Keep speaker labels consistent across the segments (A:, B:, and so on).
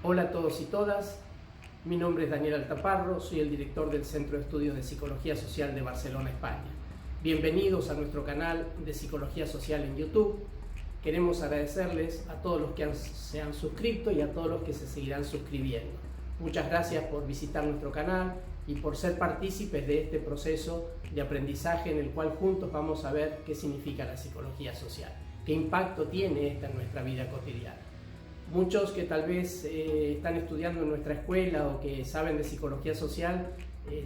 A: Hola a todos y todas, mi nombre es Daniel Altaparro, soy el director del Centro de Estudios de Psicología Social de Barcelona, España. Bienvenidos a nuestro canal de Psicología Social en YouTube. Queremos agradecerles a todos los que se han suscrito y a todos los que se seguirán suscribiendo. Muchas gracias por visitar nuestro canal y por ser partícipes de este proceso de aprendizaje en el cual juntos vamos a ver qué significa la psicología social, qué impacto tiene esta en nuestra vida cotidiana. Muchos que tal vez están estudiando en nuestra escuela o que saben de psicología social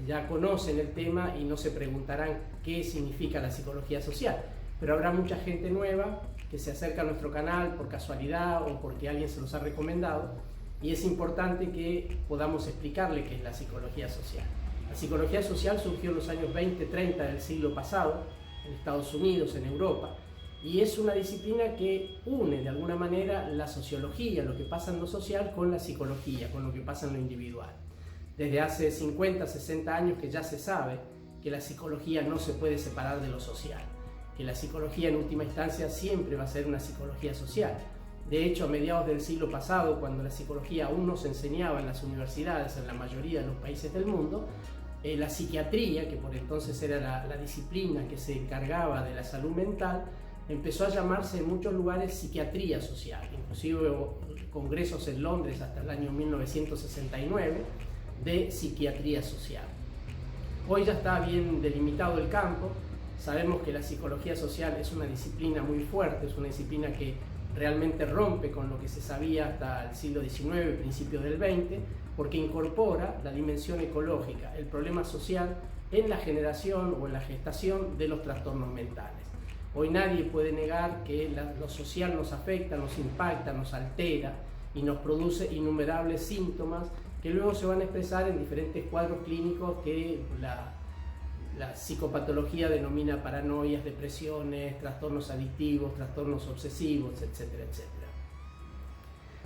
A: ya conocen el tema y no se preguntarán qué significa la psicología social, pero habrá mucha gente nueva que se acerca a nuestro canal por casualidad o porque alguien se los ha recomendado, y es importante que podamos explicarle qué es la psicología social. La psicología social surgió en los años 20-30 del siglo pasado, en Estados Unidos, en Europa, y es una disciplina que une de alguna manera la sociología, lo que pasa en lo social, con la psicología, con lo que pasa en lo individual. Desde hace 50-60 años que ya se sabe que la psicología no se puede separar de lo social, que la psicología en última instancia siempre va a ser una psicología social. De hecho, a mediados del siglo pasado, cuando la psicología aún no se enseñaba en las universidades en la mayoría de los países del mundo, la psiquiatría, que por entonces era la disciplina que se encargaba de la salud mental, empezó a llamarse en muchos lugares psiquiatría social. Inclusive hubo congresos en Londres hasta el año 1969 de psiquiatría social. Hoy ya está bien delimitado el campo. Sabemos que la psicología social es una disciplina muy fuerte, es una disciplina que realmente rompe con lo que se sabía hasta el siglo XIX, principios del XX, porque incorpora la dimensión ecológica, el problema social en la generación o en la gestación de los trastornos mentales. Hoy nadie puede negar que lo social nos afecta, nos impacta, nos altera y nos produce innumerables síntomas que luego se van a expresar en diferentes cuadros clínicos que la psicopatología denomina paranoias, depresiones, trastornos adictivos, trastornos obsesivos, etcétera, etcétera.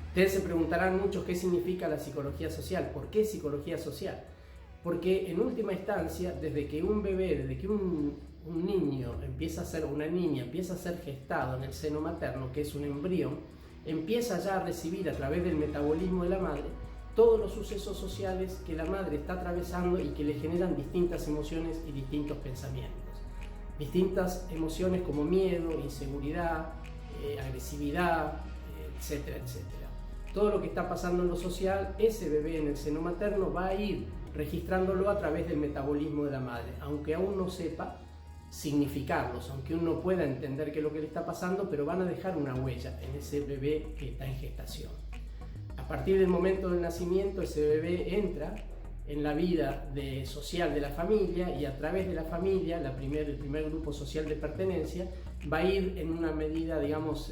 A: Ustedes se preguntarán mucho qué significa la psicología social. ¿Por qué psicología social? Porque en última instancia, desde que un bebé, desde que un niño empieza a ser, una niña empieza a ser gestado en el seno materno, que es un embrión, empieza ya a recibir a través del metabolismo de la madre todos los sucesos sociales que la madre está atravesando y que le generan distintas emociones y distintos pensamientos. Distintas emociones como miedo, inseguridad, agresividad, etcétera, etcétera. Todo lo que está pasando en lo social, ese bebé en el seno materno va a ir registrándolo a través del metabolismo de la madre, aunque aún no sepa significarlos, aunque uno pueda entender qué es lo que le está pasando, pero van a dejar una huella en ese bebé que está en gestación. A partir del momento del nacimiento, ese bebé entra en la vida social de la familia, y a través de la familia, el primer grupo social de pertenencia, va a ir en una medida, digamos,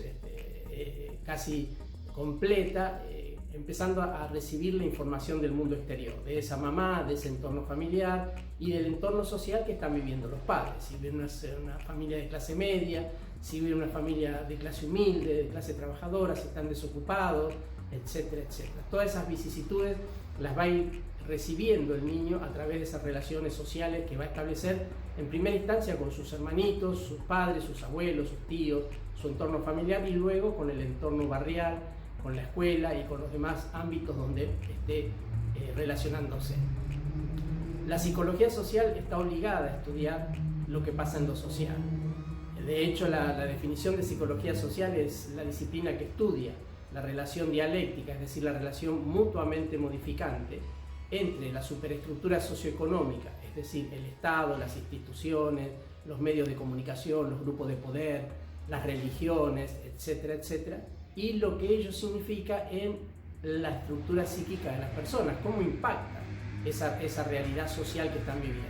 A: casi completa, empezando a recibir la información del mundo exterior, de esa mamá, de ese entorno familiar y del entorno social que están viviendo los padres. Si viven una familia de clase media, si viven una familia de clase humilde, de clase trabajadora, si están desocupados, etcétera, etcétera. Todas esas vicisitudes las va a ir recibiendo el niño a través de esas relaciones sociales que va a establecer en primera instancia con sus hermanitos, sus padres, sus abuelos, sus tíos, su entorno familiar, y luego con el entorno barrial, con la escuela y con los demás ámbitos donde esté relacionándose. La psicología social está obligada a estudiar lo que pasa en lo social. De hecho, la definición de psicología social es la disciplina que estudia la relación dialéctica, es decir, la relación mutuamente modificante entre la superestructura socioeconómica, es decir, el Estado, las instituciones, los medios de comunicación, los grupos de poder, las religiones, etcétera, etcétera, y lo que ello significa en la estructura psíquica de las personas, cómo impacta esa realidad social que están viviendo.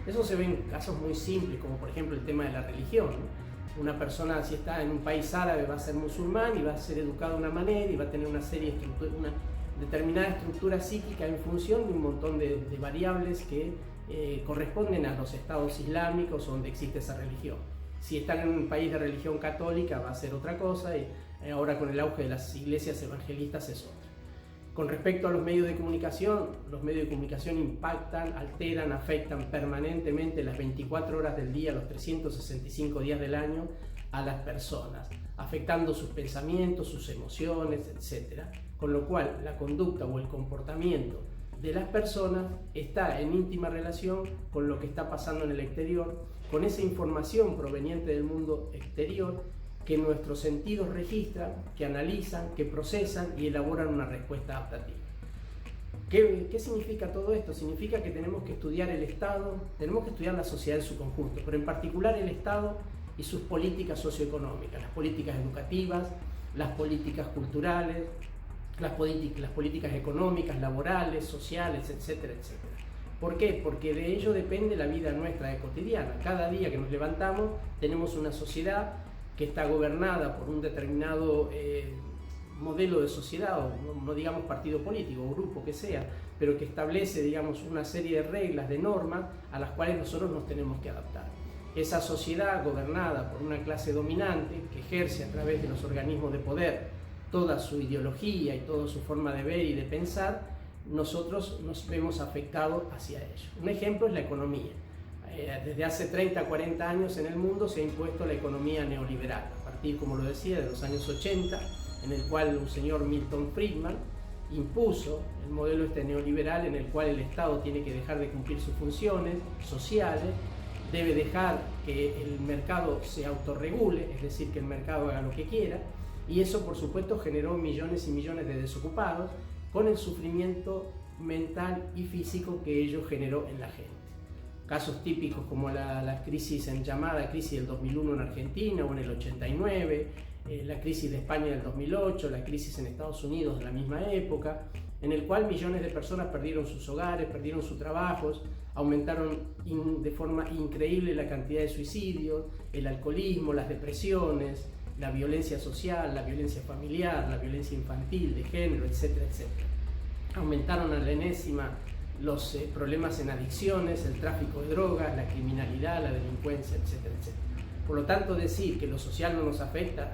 A: Eso se ve en casos muy simples, como por ejemplo el tema de la religión, ¿no? Una persona, si está en un país árabe, va a ser musulmán y va a ser educado de una manera y va a tener una determinada estructura psíquica en función de un montón de variables que corresponden a los estados islámicos donde existe esa religión. Si están en un país de religión católica va a ser otra cosa, y ahora con el auge de las iglesias evangelistas es otra. Con respecto a los medios de comunicación impactan, alteran, afectan permanentemente las 24 horas del día, los 365 días del año, a las personas, afectando sus pensamientos, sus emociones, etc. Con lo cual, la conducta o el comportamiento de las personas está en íntima relación con lo que está pasando en el exterior, con esa información proveniente del mundo exterior que nuestros sentidos registran, que analizan, que procesan y elaboran una respuesta adaptativa. ¿Qué significa todo esto? Significa que tenemos que estudiar el Estado, tenemos que estudiar la sociedad en su conjunto, pero en particular el Estado y sus políticas socioeconómicas, las políticas educativas, las políticas culturales, las políticas económicas, laborales, sociales, etcétera, etcétera. ¿Por qué? Porque de ello depende la vida nuestra cotidiana. Cada día que nos levantamos tenemos una sociedad que está gobernada por un determinado modelo de sociedad, o no digamos partido político o grupo que sea, pero que establece, digamos, una serie de reglas, de normas a las cuales nosotros nos tenemos que adaptar. Esa sociedad gobernada por una clase dominante que ejerce a través de los organismos de poder toda su ideología y toda su forma de ver y de pensar, nosotros nos vemos afectados hacia ello. Un ejemplo es la economía. Desde hace 30, 40 años en el mundo se ha impuesto la economía neoliberal, a partir, como lo decía, de los años 80, en el cual un señor Milton Friedman impuso el modelo neoliberal en el cual el Estado tiene que dejar de cumplir sus funciones sociales, debe dejar que el mercado se autorregule, es decir, que el mercado haga lo que quiera, y eso por supuesto generó millones y millones de desocupados con el sufrimiento mental y físico que ello generó en la gente. Casos típicos como la crisis llamada crisis del 2001 en Argentina o en el 89, la crisis de España del 2008, la crisis en Estados Unidos de la misma época, en el cual millones de personas perdieron sus hogares, perdieron sus trabajos, aumentaron de forma increíble la cantidad de suicidios, el alcoholismo, las depresiones, la violencia social, la violencia familiar, la violencia infantil, de género, etcétera, etcétera. Aumentaron a la enésima los problemas en adicciones, el tráfico de drogas, la criminalidad, la delincuencia, etcétera, etcétera. Por lo tanto, decir que lo social no nos afecta,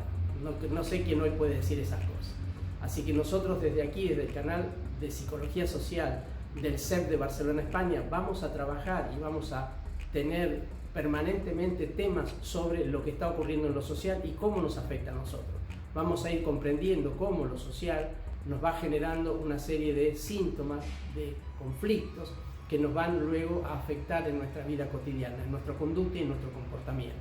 A: no sé quién hoy puede decir esas cosas. Así que nosotros desde aquí, desde el canal de Psicología Social del CEP de Barcelona, España, vamos a trabajar y vamos a tener permanentemente temas sobre lo que está ocurriendo en lo social y cómo nos afecta a nosotros. Vamos a ir comprendiendo cómo lo social nos va generando una serie de síntomas, de conflictos que nos van luego a afectar en nuestra vida cotidiana, en nuestra conducta y en nuestro comportamiento.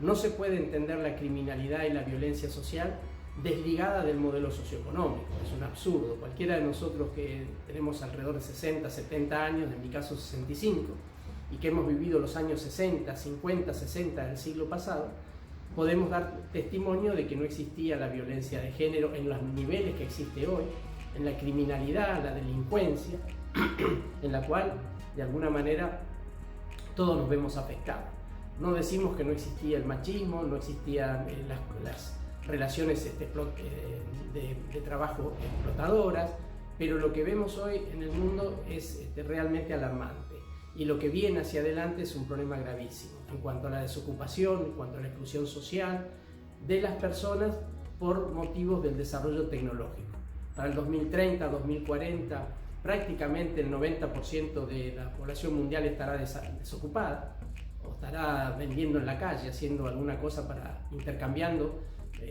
A: No se puede entender la criminalidad y la violencia social desligada del modelo socioeconómico. Es un absurdo. Cualquiera de nosotros que tenemos alrededor de 60, 70 años, en mi caso 65, y que hemos vivido los años 60, 50, 60 del siglo pasado, podemos dar testimonio de que no existía la violencia de género en los niveles que existe hoy, en la criminalidad, la delincuencia, en la cual de alguna manera todos nos vemos afectados. No decimos que no existía el machismo, no existían las relaciones de trabajo explotadoras, pero lo que vemos hoy en el mundo es realmente alarmante. Y lo que viene hacia adelante es un problema gravísimo en cuanto a la desocupación, en cuanto a la exclusión social de las personas por motivos del desarrollo tecnológico. Para el 2030, 2040, prácticamente el 90% de la población mundial estará desocupada o estará vendiendo en la calle, haciendo alguna cosa intercambiando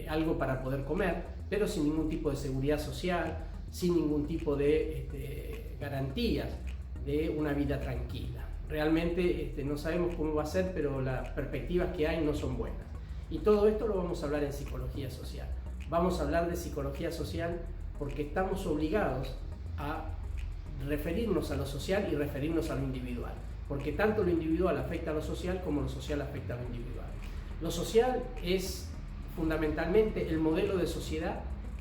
A: algo para poder comer, pero sin ningún tipo de seguridad social, sin ningún tipo de garantías de una vida tranquila. Realmente no sabemos cómo va a ser, pero las perspectivas que hay no son buenas. Y todo esto lo vamos a hablar en psicología social. Vamos a hablar de psicología social porque estamos obligados a referirnos a lo social y referirnos a lo individual. Porque tanto lo individual afecta a lo social como lo social afecta a lo individual. Lo social es fundamentalmente el modelo de sociedad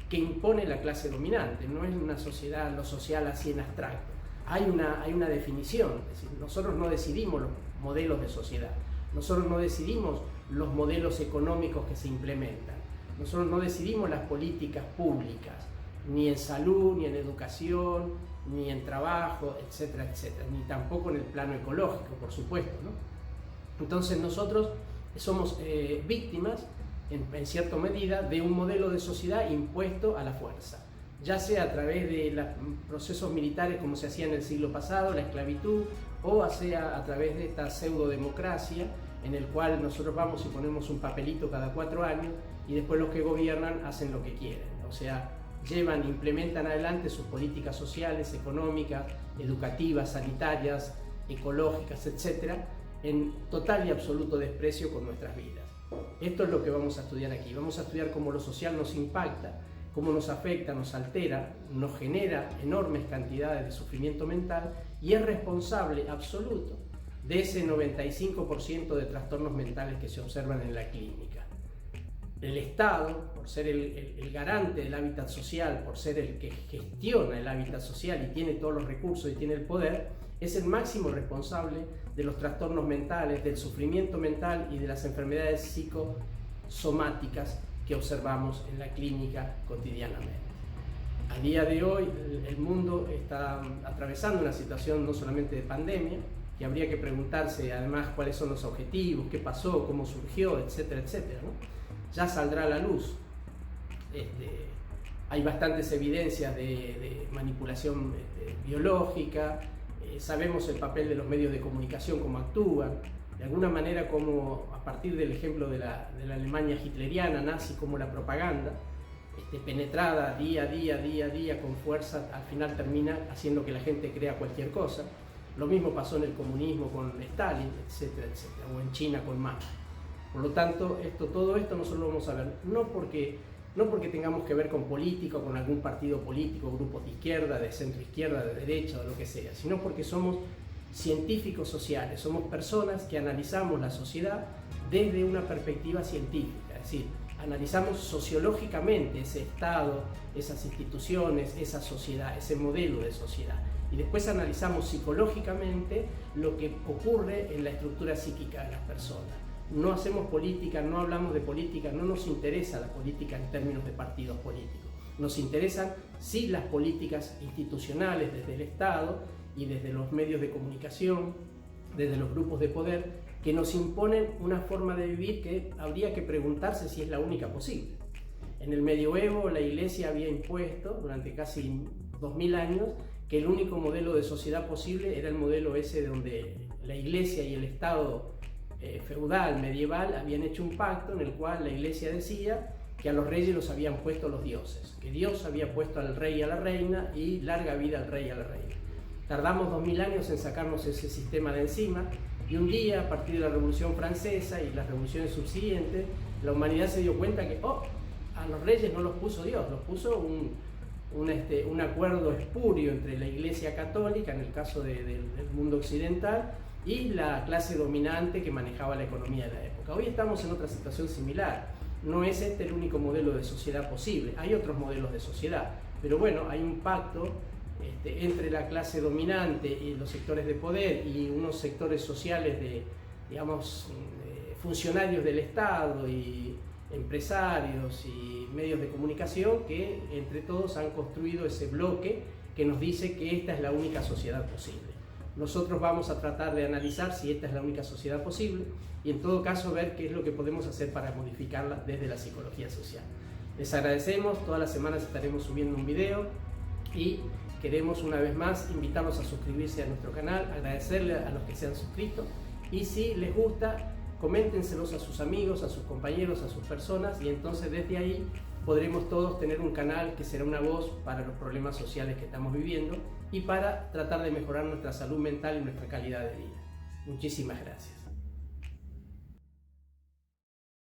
A: que impone la clase dominante. No es una sociedad, lo social así en abstracto. Hay una definición, es decir, nosotros no decidimos los modelos de sociedad, nosotros no decidimos los modelos económicos que se implementan, nosotros no decidimos las políticas públicas, ni en salud, ni en educación, ni en trabajo, etcétera, etcétera, ni tampoco en el plano ecológico, por supuesto, ¿no? Entonces nosotros somos víctimas, en cierta medida, de un modelo de sociedad impuesto a la fuerza, ya sea a través de los procesos militares como se hacía en el siglo pasado, la esclavitud, o sea a través de esta pseudodemocracia en el cual nosotros vamos y ponemos un papelito cada 4 años y después los que gobiernan hacen lo que quieren. O sea, implementan adelante sus políticas sociales, económicas, educativas, sanitarias, ecológicas, etcétera, en total y absoluto desprecio con nuestras vidas. Esto es lo que vamos a estudiar aquí. Vamos a estudiar cómo lo social nos impacta, cómo nos afecta, nos altera, nos genera enormes cantidades de sufrimiento mental y es responsable absoluto de ese 95% de trastornos mentales que se observan en la clínica. El Estado, por ser el garante del hábitat social, por ser el que gestiona el hábitat social y tiene todos los recursos y tiene el poder, es el máximo responsable de los trastornos mentales, del sufrimiento mental y de las enfermedades psicosomáticas que observamos en la clínica cotidianamente. A día de hoy el mundo está atravesando una situación no solamente de pandemia, que habría que preguntarse además cuáles son los objetivos, qué pasó, cómo surgió, etcétera, etcétera, ¿no? Ya saldrá a la luz. Hay bastantes evidencias de manipulación biológica, sabemos el papel de los medios de comunicación, cómo actúan, de alguna manera como a partir del ejemplo de la Alemania hitleriana, nazi, como la propaganda, penetrada día a día con fuerza, al final termina haciendo que la gente crea cualquier cosa. Lo mismo pasó en el comunismo con Stalin, etcétera, etcétera, o en China con Mao. Por lo tanto, todo esto nosotros lo vamos a ver, no porque tengamos que ver con política o con algún partido político, grupos de izquierda, de centro izquierda, de derecha o lo que sea, sino porque somos científicos sociales, somos personas que analizamos la sociedad desde una perspectiva científica, es decir, analizamos sociológicamente ese Estado, esas instituciones, esa sociedad, ese modelo de sociedad. Y después analizamos psicológicamente lo que ocurre en la estructura psíquica de las personas. No hacemos política, no hablamos de política, no nos interesa la política en términos de partidos políticos. Nos interesan sí las políticas institucionales desde el Estado y desde los medios de comunicación, desde los grupos de poder, que nos imponen una forma de vivir que habría que preguntarse si es la única posible. En el medioevo la Iglesia había impuesto durante casi 2000 años que el único modelo de sociedad posible era el modelo ese donde la Iglesia y el Estado feudal, medieval, habían hecho un pacto en el cual la Iglesia decía que a los reyes los habían puesto los dioses, que Dios había puesto al rey y a la reina y larga vida al rey y a la reina. Tardamos 2000 años en sacarnos ese sistema de encima y un día, a partir de la Revolución Francesa y las revoluciones subsiguientes, la humanidad se dio cuenta que a los reyes no los puso Dios, los puso un acuerdo espurio entre la Iglesia Católica, en el caso del mundo occidental, y la clase dominante que manejaba la economía de la época. Hoy estamos en otra situación similar. No es este el único modelo de sociedad posible, hay otros modelos de sociedad, pero bueno, hay un pacto entre la clase dominante y los sectores de poder y unos sectores sociales de, digamos, funcionarios del Estado y empresarios y medios de comunicación que entre todos han construido ese bloque que nos dice que esta es la única sociedad posible. Nosotros vamos a tratar de analizar si esta es la única sociedad posible y en todo caso ver qué es lo que podemos hacer para modificarla desde la psicología social. Les agradecemos, todas las semanas estaremos subiendo un video y queremos una vez más invitarlos a suscribirse a nuestro canal, agradecerle a los que se han suscrito y si les gusta, coméntenselos a sus amigos, a sus compañeros, a sus personas y entonces desde ahí podremos todos tener un canal que será una voz para los problemas sociales que estamos viviendo y para tratar de mejorar nuestra salud mental y nuestra calidad de vida. Muchísimas gracias.